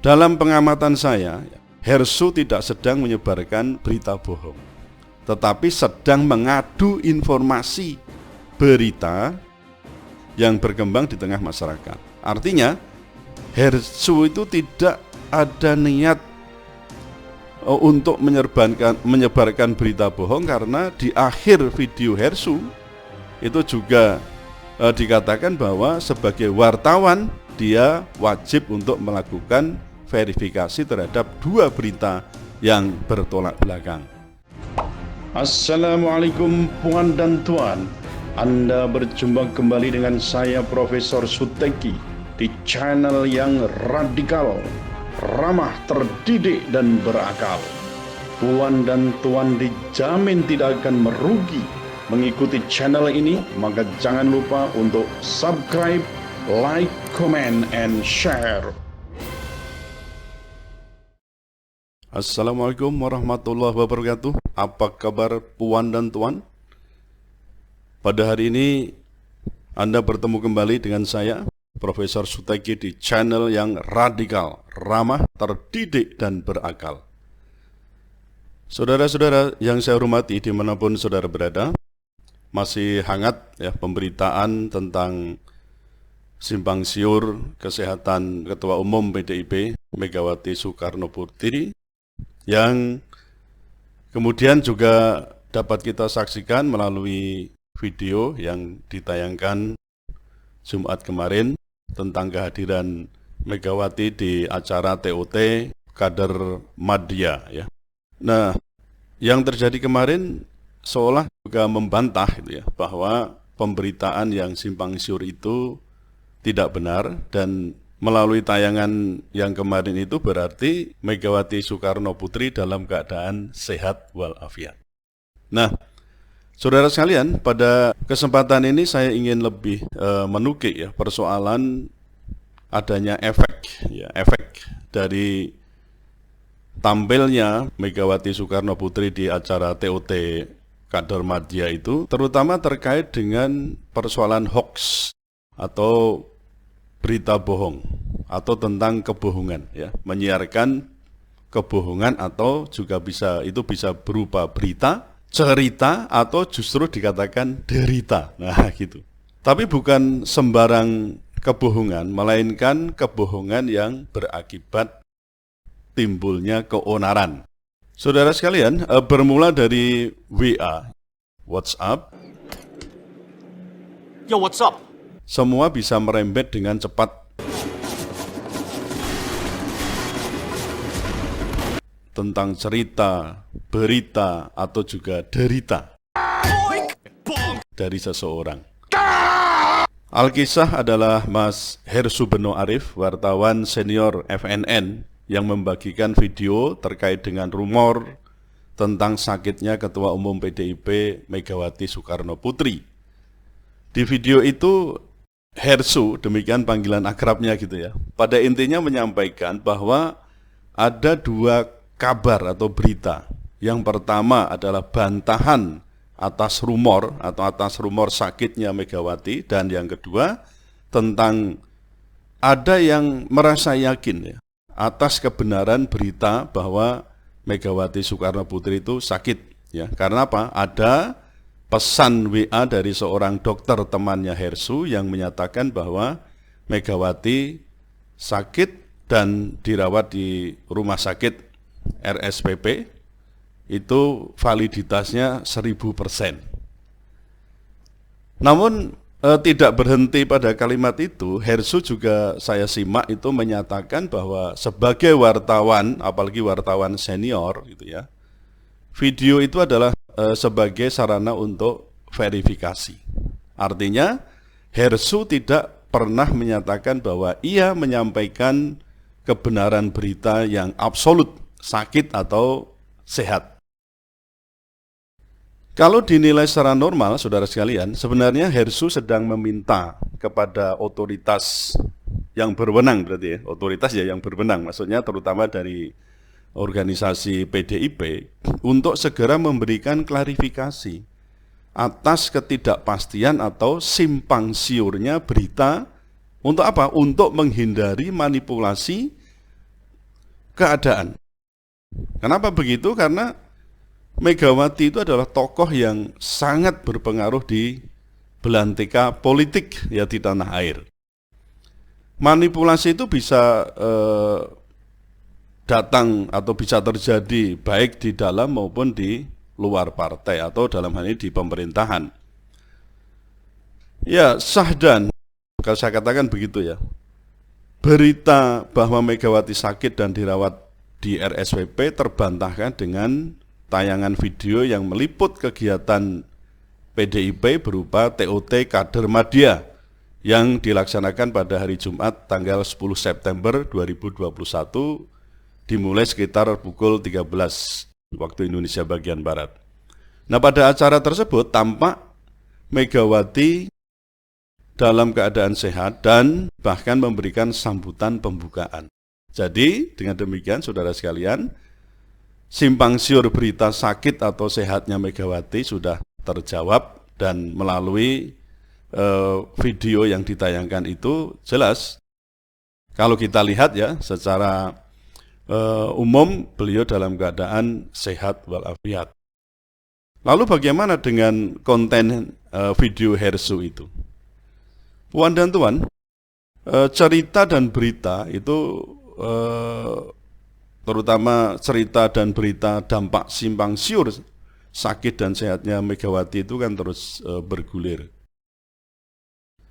Dalam pengamatan saya, Hersu tidak sedang menyebarkan berita bohong, tetapi sedang mengadu informasi berita yang berkembang di tengah masyarakat. Artinya, Hersu itu tidak ada niat untuk menyebarkan berita bohong, karena di akhir video Hersu itu juga dikatakan bahwa sebagai wartawan dia wajib untuk melakukan verifikasi terhadap dua berita yang bertolak belakang. Assalamualaikum puan dan tuan, Anda berjumpa kembali dengan saya Profesor Suteki di channel yang radikal, ramah, terdidik, dan berakal. Puan dan tuan dijamin tidak akan merugi mengikuti channel ini, maka jangan lupa untuk subscribe, like, comment, and share. Assalamualaikum warahmatullahi wabarakatuh. Apa kabar puan dan tuan? Pada hari ini Anda bertemu kembali dengan saya Profesor Suteki di channel yang radikal, ramah, terdidik, dan berakal. Saudara-saudara yang saya hormati dimanapun saudara berada, masih hangat ya pemberitaan tentang simpang siur kesehatan Ketua Umum PDIP Megawati Soekarno Putri, yang kemudian juga dapat kita saksikan melalui video yang ditayangkan Jumat kemarin tentang kehadiran Megawati di acara TOT Kader Madya ya. Nah, yang terjadi kemarin seolah juga membantah gitu ya, bahwa pemberitaan yang simpang siur itu tidak benar, dan melalui tayangan yang kemarin itu berarti Megawati Soekarno Putri dalam keadaan sehat walafiat. Nah, saudara sekalian, pada kesempatan ini saya ingin lebih menukik ya persoalan adanya efek dari tampilnya Megawati Soekarno Putri di acara TOT Kader Madya itu, terutama terkait dengan persoalan hoax atau berita bohong atau tentang kebohongan ya, menyiarkan kebohongan, atau juga bisa berupa berita, cerita, atau justru dikatakan derita. Nah, gitu. Tapi bukan sembarang kebohongan, melainkan kebohongan yang berakibat timbulnya keonaran. Saudara sekalian, bermula dari WA, WhatsApp. Yo, what's up? Semua bisa merembet dengan cepat tentang cerita, berita, atau juga derita dari seseorang. Alkisah adalah Mas Hersu Beno Arif, wartawan senior FNN, yang membagikan video terkait dengan rumor tentang sakitnya Ketua Umum PDIP Megawati Soekarno Putri. Di video itu Hersu, demikian panggilan akrabnya gitu ya, pada intinya menyampaikan bahwa ada dua kabar atau berita. Yang pertama adalah bantahan atas rumor sakitnya Megawati, dan yang kedua tentang ada yang merasa yakin ya atas kebenaran berita bahwa Megawati Soekarno Putri itu sakit ya. Karena apa? Ada pesan WA dari seorang dokter temannya Hersu yang menyatakan bahwa Megawati sakit dan dirawat di rumah sakit RSPP, itu validitasnya 1000%. Namun tidak berhenti pada kalimat itu, Hersu juga saya simak itu menyatakan bahwa sebagai wartawan, apalagi wartawan senior gitu ya, video itu adalah sebagai sarana untuk verifikasi. Artinya Hersu tidak pernah menyatakan bahwa ia menyampaikan kebenaran berita yang absolut, sakit atau sehat. Kalau dinilai secara normal, saudara sekalian, sebenarnya Hersu sedang meminta kepada otoritas yang berwenang, berarti ya, otoritas ya yang berwenang, maksudnya terutama dari organisasi PDIP, untuk segera memberikan klarifikasi atas ketidakpastian atau simpang siurnya berita. Untuk apa? Untuk menghindari manipulasi keadaan. Kenapa begitu? Karena Megawati itu adalah tokoh yang sangat berpengaruh di belantika politik ya di tanah air. Manipulasi itu bisa datang atau bisa terjadi baik di dalam maupun di luar partai atau dalam hal ini di pemerintahan. Ya, sahdan, kalau saya katakan begitu ya. Berita bahwa Megawati sakit dan dirawat di RSWP terbantahkan dengan tayangan video yang meliput kegiatan PDIP berupa TOT kader Madya yang dilaksanakan pada hari Jumat tanggal 10 September 2021 dimulai sekitar pukul 13 waktu Indonesia bagian Barat. Nah, pada acara tersebut tampak Megawati dalam keadaan sehat dan bahkan memberikan sambutan pembukaan. Jadi, dengan demikian saudara sekalian, simpang siur berita sakit atau sehatnya Megawati sudah terjawab dan melalui video yang ditayangkan itu jelas. Kalau kita lihat ya secara umum beliau dalam keadaan sehat walafiat. Lalu bagaimana dengan konten video Hersu itu? Puan dan Tuan, cerita dan berita itu terutama cerita dan berita dampak simpang siur sakit dan sehatnya Megawati itu kan terus bergulir.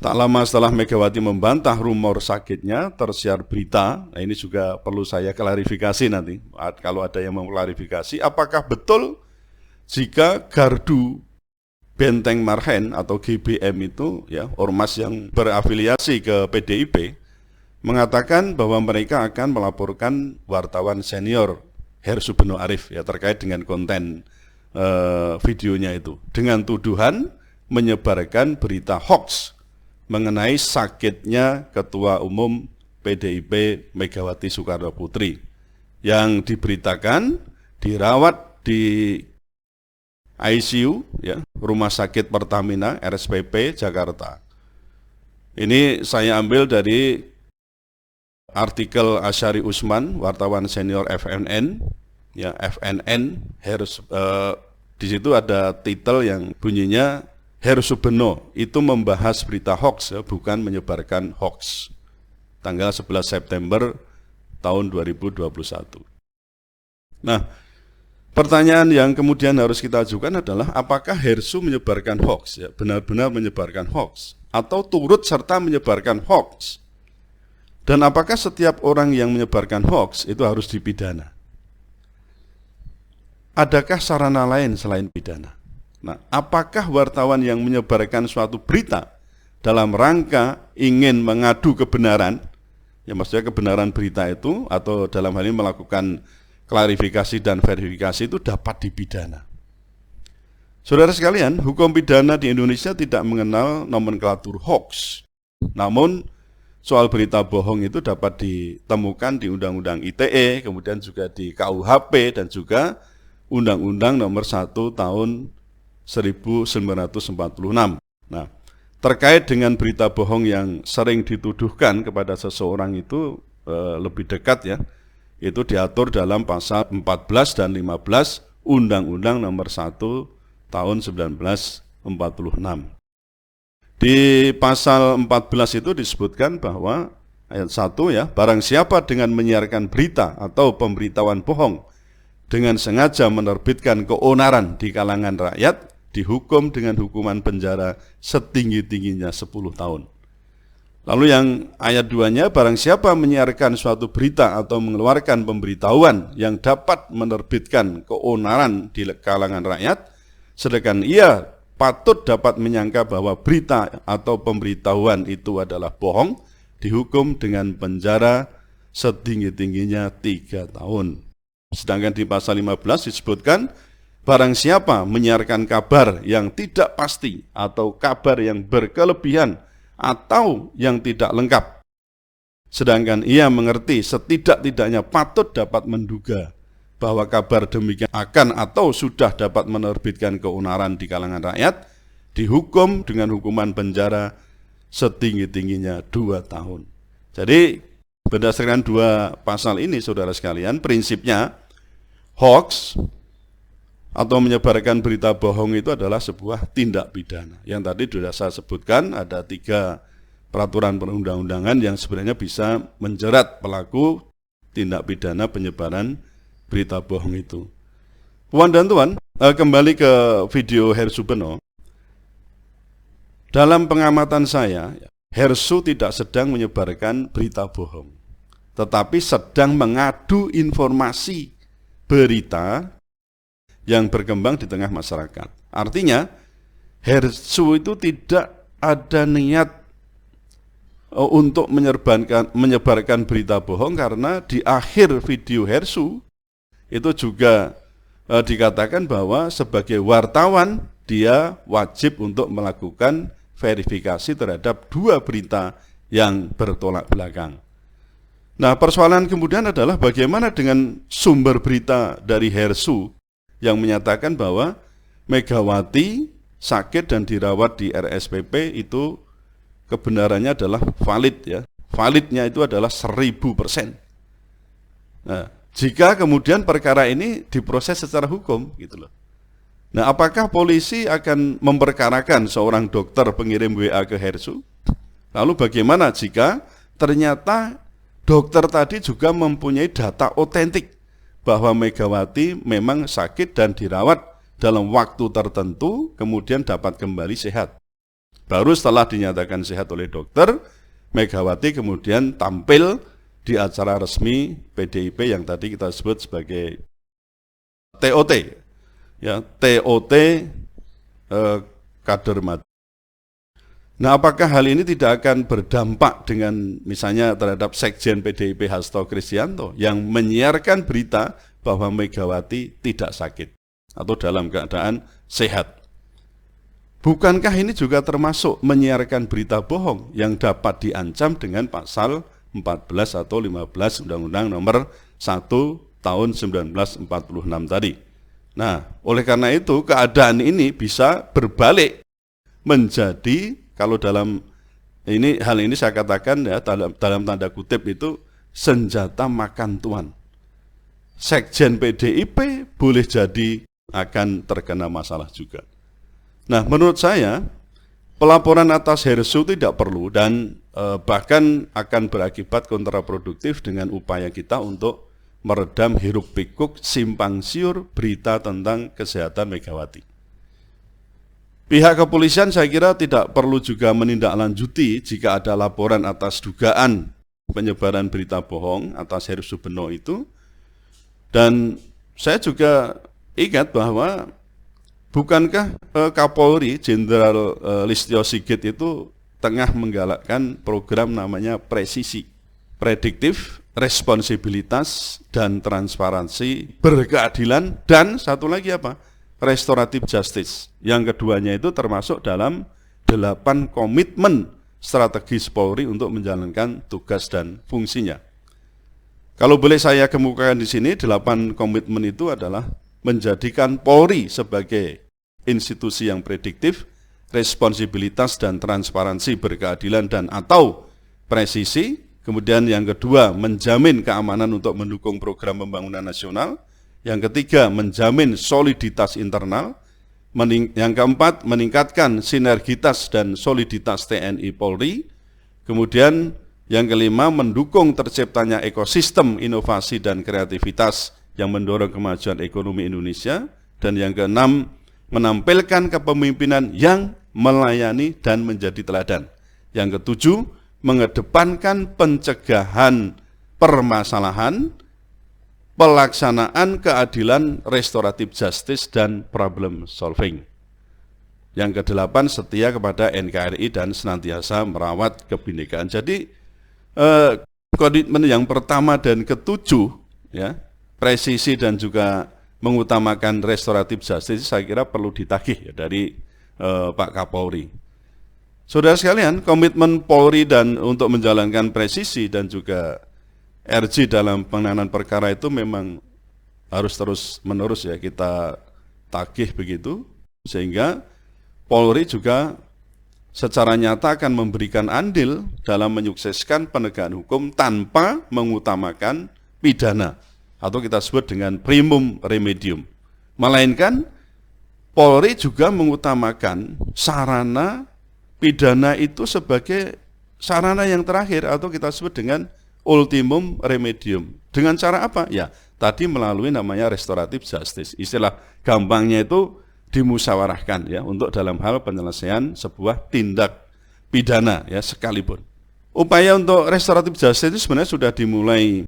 Tak lama setelah Megawati membantah rumor sakitnya, tersiar berita. Nah, ini juga perlu saya klarifikasi nanti. Kalau ada yang mau klarifikasi, apakah betul jika Gardu Benteng Marhen atau GBM itu ya ormas yang berafiliasi ke PDIP mengatakan bahwa mereka akan melaporkan wartawan senior Hersu Beno Arif ya terkait dengan konten videonya itu dengan tuduhan menyebarkan berita hoax mengenai sakitnya Ketua Umum PDIP Megawati Soekarno Putri yang diberitakan dirawat di ICU ya Rumah Sakit Pertamina RSPP Jakarta. Ini saya ambil dari artikel Asyari Usman, wartawan senior FNN, ya FNN. Di situ ada titel yang bunyinya Hersu Beno itu membahas berita hoax, ya, bukan menyebarkan hoax. Tanggal 11 September tahun 2021. Nah, pertanyaan yang kemudian harus kita ajukan adalah apakah Hersu menyebarkan hoax, ya, benar-benar menyebarkan hoax, atau turut serta menyebarkan hoax? Dan apakah setiap orang yang menyebarkan hoax itu harus dipidana? Adakah sarana lain selain pidana? Nah, apakah wartawan yang menyebarkan suatu berita dalam rangka ingin mengadu kebenaran, ya maksudnya kebenaran berita itu, atau dalam hal ini melakukan klarifikasi dan verifikasi itu dapat dipidana? Saudara sekalian, hukum pidana di Indonesia tidak mengenal nomenklatur hoax. Namun, soal berita bohong itu dapat ditemukan di Undang-Undang ITE, kemudian juga di KUHP, dan juga Undang-Undang Nomor 1 Tahun 1946. Nah, terkait dengan berita bohong yang sering dituduhkan kepada seseorang itu lebih dekat ya, itu diatur dalam pasal 14 dan 15 Undang-Undang Nomor 1 Tahun 1946. Di pasal 14 itu disebutkan bahwa ayat 1 ya, barang siapa dengan menyiarkan berita atau pemberitahuan bohong dengan sengaja menerbitkan keonaran di kalangan rakyat dihukum dengan hukuman penjara setinggi-tingginya 10 tahun. Lalu yang ayat 2-nya, barang siapa menyiarkan suatu berita atau mengeluarkan pemberitahuan yang dapat menerbitkan keonaran di kalangan rakyat, sedangkan ia patut dapat menyangka bahwa berita atau pemberitahuan itu adalah bohong, dihukum dengan penjara setinggi-tingginya 3 tahun. Sedangkan di pasal 15 disebutkan, barang siapa menyiarkan kabar yang tidak pasti atau kabar yang berkelebihan atau yang tidak lengkap, sedangkan ia mengerti setidak-tidaknya patut dapat menduga bahwa kabar demikian akan atau sudah dapat menerbitkan keonaran di kalangan rakyat, dihukum dengan hukuman penjara setinggi-tingginya 2 tahun. Jadi Berdasarkan dua pasal ini, saudara sekalian, prinsipnya hoax atau menyebarkan berita bohong itu adalah sebuah tindak pidana. Yang tadi sudah saya sebutkan, ada 3 peraturan perundang-undangan yang sebenarnya bisa menjerat pelaku tindak pidana penyebaran berita bohong itu. Puan dan Tuan, kembali ke video Hersu Beno. Dalam pengamatan saya, Hersu tidak sedang menyebarkan berita bohong, tetapi sedang mengadu informasi berita yang berkembang di tengah masyarakat. Artinya, Hersu itu tidak ada niat untuk menyebarkan berita bohong, karena di akhir video Hersu itu juga dikatakan bahwa sebagai wartawan dia wajib untuk melakukan verifikasi terhadap 2 berita yang bertolak belakang. Nah, persoalan kemudian adalah bagaimana dengan sumber berita dari Hersu yang menyatakan bahwa Megawati sakit dan dirawat di RSPP itu kebenarannya adalah valid, ya. Validnya itu adalah 1000%. Nah, jika kemudian perkara ini diproses secara hukum, gitu loh. Nah, apakah polisi akan memperkarakan seorang dokter pengirim WA ke Hersu? Lalu bagaimana jika ternyata dokter tadi juga mempunyai data otentik bahwa Megawati memang sakit dan dirawat dalam waktu tertentu, kemudian dapat kembali sehat. Baru setelah dinyatakan sehat oleh dokter, Megawati kemudian tampil di acara resmi PDIP yang tadi kita sebut sebagai TOT, ya, TOT kader mati. Nah, apakah hal ini tidak akan berdampak dengan misalnya terhadap Sekjen PDIP Hasto Kristianto yang menyiarkan berita bahwa Megawati tidak sakit atau dalam keadaan sehat? Bukankah ini juga termasuk menyiarkan berita bohong yang dapat diancam dengan pasal 14 atau 15 Undang-Undang Nomor 1 Tahun 1946 tadi? Nah, oleh karena itu keadaan ini bisa berbalik menjadi, kalau dalam hal ini saya katakan, ya, dalam tanda kutip itu senjata makan tuan. Sekjen PDIP boleh jadi akan terkena masalah juga. Nah, menurut saya pelaporan atas Hersu tidak perlu dan bahkan akan berakibat kontraproduktif dengan upaya kita untuk meredam hiruk pikuk simpang siur berita tentang kesehatan Megawati. Pihak kepolisian saya kira tidak perlu juga menindaklanjuti jika ada laporan atas dugaan penyebaran berita bohong atas Hersu Beno itu. Dan saya juga ingat bahwa bukankah Kapolri Jenderal Listio Sigit itu tengah menggalakkan program namanya presisi, prediktif, responsibilitas, dan transparansi, berkeadilan, dan satu lagi apa? Restoratif justice. Yang keduanya itu termasuk dalam 8 komitmen strategis Polri untuk menjalankan tugas dan fungsinya. Kalau boleh saya kemukakan di sini, 8 komitmen itu adalah menjadikan Polri sebagai institusi yang prediktif, responsibilitas dan transparansi, berkeadilan dan atau presisi. Kemudian yang kedua, menjamin keamanan untuk mendukung program pembangunan nasional. Yang ketiga, menjamin soliditas internal. Yang keempat, meningkatkan sinergitas dan soliditas TNI Polri. Kemudian yang kelima, mendukung terciptanya ekosistem inovasi dan kreativitas yang mendorong kemajuan ekonomi Indonesia. Dan yang keenam, menampilkan kepemimpinan yang melayani dan menjadi teladan. Yang ketujuh, mengedepankan pencegahan permasalahan, pelaksanaan keadilan, restoratif justice, dan problem solving. Yang kedelapan, setia kepada NKRI dan senantiasa merawat kebinekaan. Jadi komitmen yang pertama dan ketujuh, ya, presisi dan juga mengutamakan restoratif justice, saya kira perlu ditagih, ya, dari Pak Kapolri. Saudara sekalian, komitmen Polri dan untuk menjalankan presisi dan juga RJ dalam penanganan perkara itu memang harus terus-menerus, ya, kita tagih begitu, sehingga Polri juga secara nyata akan memberikan andil dalam menyukseskan penegakan hukum tanpa mengutamakan pidana atau kita sebut dengan primum remedium. Melainkan Polri juga mengutamakan sarana pidana itu sebagai sarana yang terakhir atau kita sebut dengan ultimum remedium. Dengan cara apa? Ya, tadi melalui namanya restoratif justice. Istilah gampangnya itu dimusyawarahkan ya untuk dalam hal penyelesaian sebuah tindak pidana ya sekalipun. Upaya untuk restoratif justice itu sebenarnya sudah dimulai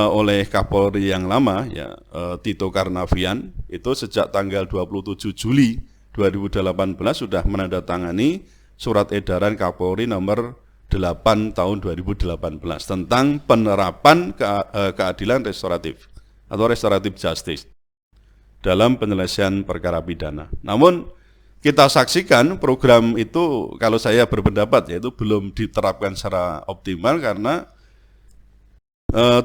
oleh Kapolri yang lama ya Tito Karnavian itu sejak tanggal 27 Juli 2018 sudah menandatangani surat edaran Kapolri nomor 8 tahun 2018 tentang penerapan keadilan restoratif atau restoratif justice dalam penyelesaian perkara pidana. Namun kita saksikan program itu kalau saya berpendapat yaitu belum diterapkan secara optimal karena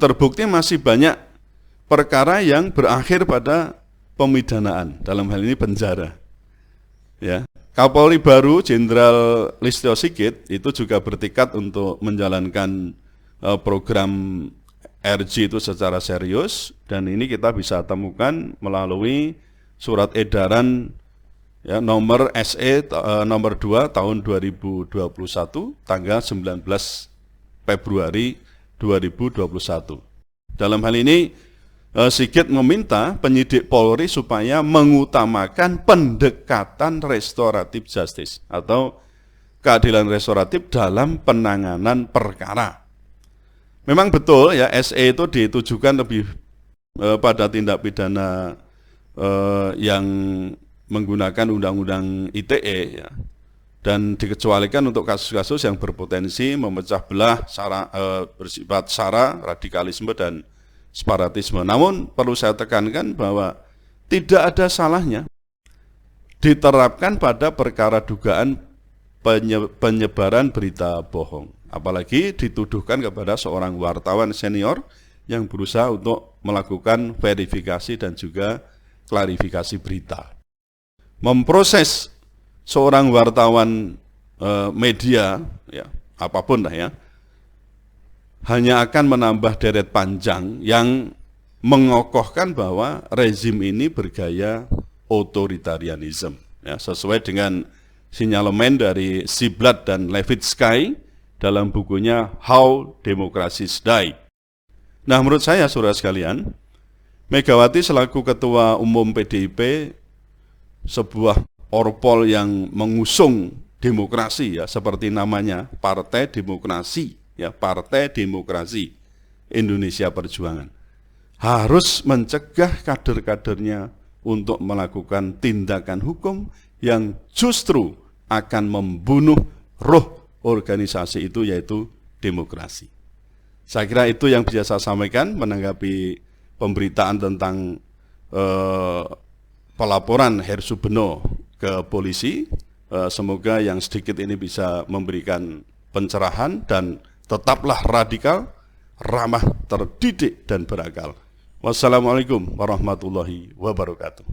terbukti masih banyak perkara yang berakhir pada pemidanaan, dalam hal ini penjara. Ya. Kapolri baru Jenderal Listio Sigit itu juga bertekad untuk menjalankan program RJ itu secara serius dan ini kita bisa temukan melalui surat edaran ya, nomor SE nomor 2 tahun 2021 tanggal 19 Februari 2021. Dalam hal ini Sigit meminta penyidik Polri supaya mengutamakan pendekatan restoratif justice atau keadilan restoratif dalam penanganan perkara. Memang betul ya SE itu ditujukan lebih pada tindak pidana yang menggunakan undang-undang ITE ya, dan dikecualikan untuk kasus-kasus yang berpotensi memecah belah bersifat sara, radikalisme dan separatisme. Namun perlu saya tekankan bahwa tidak ada salahnya diterapkan pada perkara dugaan penyebaran berita bohong. Apalagi dituduhkan kepada seorang wartawan senior yang berusaha untuk melakukan verifikasi dan juga klarifikasi berita. Memproses seorang wartawan media, ya apapun lah ya, hanya akan menambah deret panjang yang mengokohkan bahwa rezim ini bergaya otoritarianisme ya, sesuai dengan sinyalemen dari Ziblatt dan Levitsky dalam bukunya How Democracies Die. Nah, menurut saya saudara sekalian, Megawati selaku Ketua Umum PDIP sebuah orpol yang mengusung demokrasi ya, seperti namanya Partai Demokrasi ya, Partai Demokrasi Indonesia Perjuangan, harus mencegah kader-kadernya untuk melakukan tindakan hukum yang justru akan membunuh roh organisasi itu, yaitu demokrasi. Saya kira itu yang bisa saya sampaikan menanggapi pemberitaan tentang pelaporan Hersu Beno ke polisi. Semoga yang sedikit ini bisa memberikan pencerahan dan tetaplah radikal, ramah, terdidik, dan berakal. Wassalamualaikum warahmatullahi wabarakatuh.